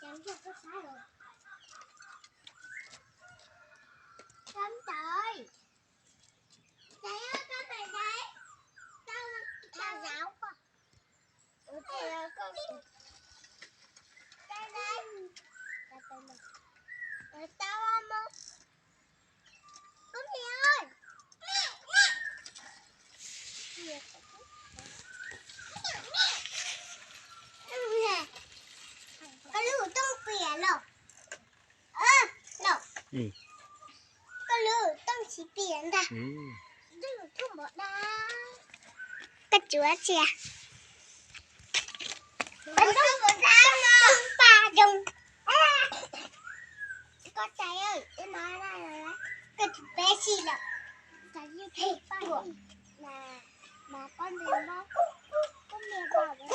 Chấm cho có sai rồi. Chấm trời. Trời ơi, con này đấy. Sao giáo con. Trời ơi, con. Đây đây. Rồi sao không? Con gì ơi? Con lưuต้องเปลี่ยนหรอกหรอกก็lưuต้องชี้เปลี่ยนด่ะlưuทุ่มหมดนะกระจัวเชียมันต้องปลาดงก็ใจเอ้ยไอ้มาได้เลยนะก็ถึงเป๊ะสิหรอกจะยืดให้ป้ามาก้อนเดียวบ้างก็เมียบอกเลย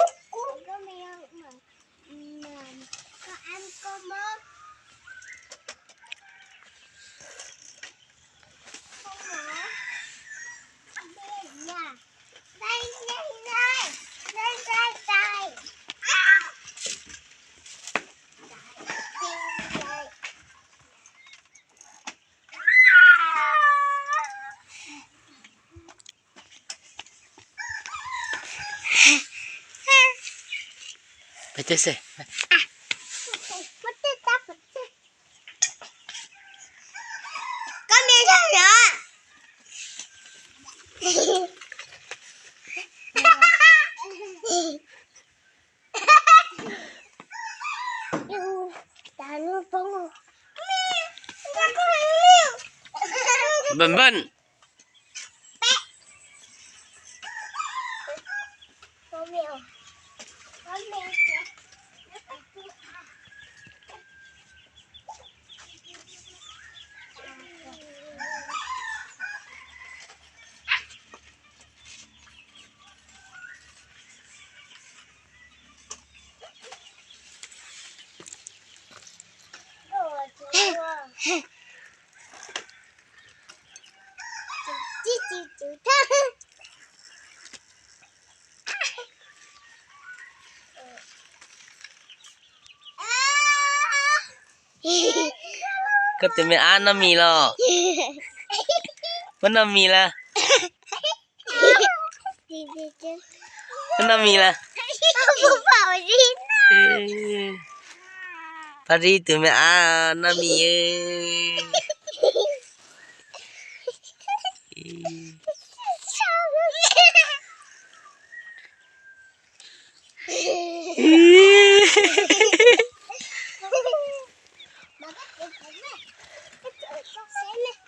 ก็เมียเหมือนก็อันก็มองพ่อหมอได้ไปเจ๊สิก็มีเท่านั้นตาลูกฟงเบิ้ลเบิ้ลก็มีจิ๊ดก็จะไม่อ่านน้ำมีหรอกมันน้ำมีละมันน้ำมีละพอดีตัวไม่อ่านน้ำมีMà bắt được không á, cái trời con xé lên.